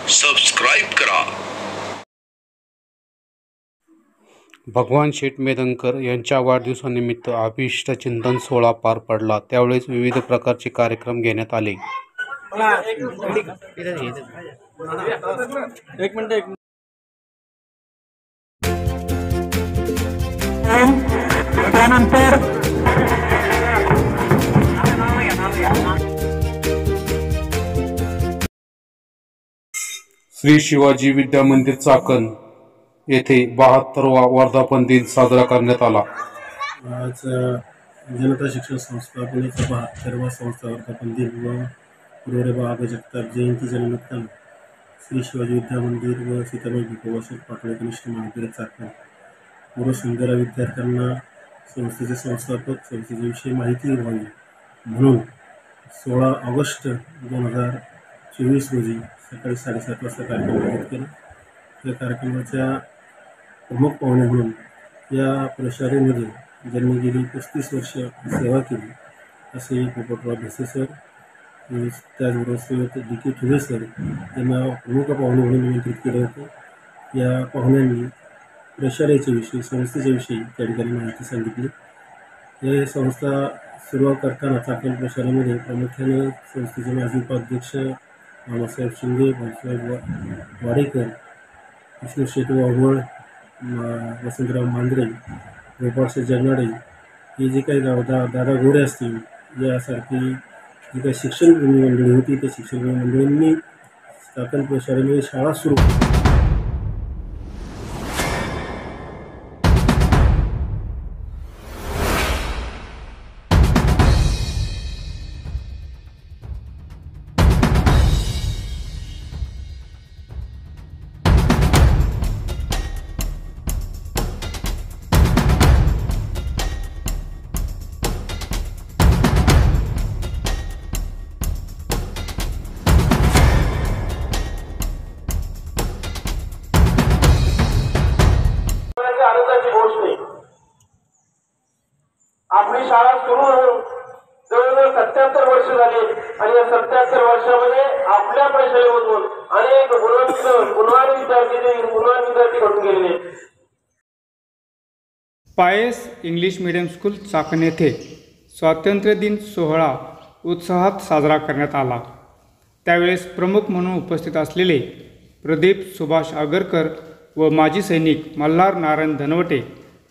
Subscribe करा। भगवान शेठ मेदनकर यांच्या वाढदिवसानिमित्त अभिष्ट चिंतन सोहळा पार पडला। त्यावेळी विविध प्रकारचे कार्यक्रम घेण्यात आले। श्री शिवाजी विद्या मंदिर चाकण येथे 72वा वर्धापन दिन साजरा करण्यात आला। आज जनता शिक्षण संस्था पुणेचा 72वा संस्था वर्धापन दिन व गुरुदेव आबा जगताप जयंतीच्या निमित्तानं श्री शिवाजी विद्या मंदिर व सीताबाई भिकोबा पाटोळे कनिष्ठ महाविद्यालय चाकण पूर्व सुंदर विद्यार्थ्यांना संस्थेचे संस्थापक संस्थेविषयी माहिती व्हावी म्हणून 16 ऑगस्ट 2024 रोजी सकाळी 7:30 वाजता कार्यक्रम आयोजित केला। या कार्यक्रमाच्या प्रमुख पाहुणे म्हणून या प्रशालेमध्ये ज्यांनी गेली 35 वर्ष सेवा केली असे पोपटराव भिसे सर, त्याचबरोबर श्रीयुत डी.के. ठुले सर यांना प्रमुख पाहुणे म्हणून निमंत्रित केलं होतं। या पाहुण्यांनी प्रशालेच्या विषयी संस्थेच्या विषयी त्या ठिकाणी माहिती सांगितली। हे संस्था सुरुवात करताना चाकण प्रशालेमध्ये प्रामुख्याने संस्थेचे माजी उपाध्यक्ष मामासाहेब शिंदे, भाऊसाहेब वाडेकर, विष्णू शेठ वाघोळ, वसंतराव मांजरे, गोपाळशेठ जगनाडे हे जे काही दादा गोरे असतील यासारखी जी काही शिक्षणप्रेमी मंडळी होती त्या शिक्षणप्रेमी मंडळींनी चाकण प्रशालेमध्ये शाळा सुरू आपली शाळा सुरू होऊन जवळजवळ 77 वर्ष झाली आणि या 77 वर्षामध्ये आपल्या प्रशालेमधून अनेक गुणवान विद्यार्थी घडून गेलेले। पायस इंग्लिश मीडियम स्कूल चाकण येथे स्वातंत्र्य दिन सोहळा उत्साहात साजरा करण्यात आला। त्यावेळेस प्रमुख म्हणून उपस्थित असलेले प्रदीप सुभाष आगरकर व माजी सैनिक मल्हार नारायण धनवटे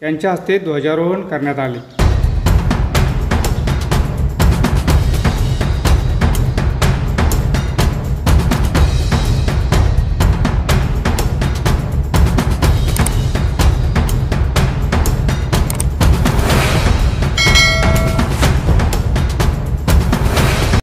यांच्या हस्ते ध्वजारोहण करण्यात आले।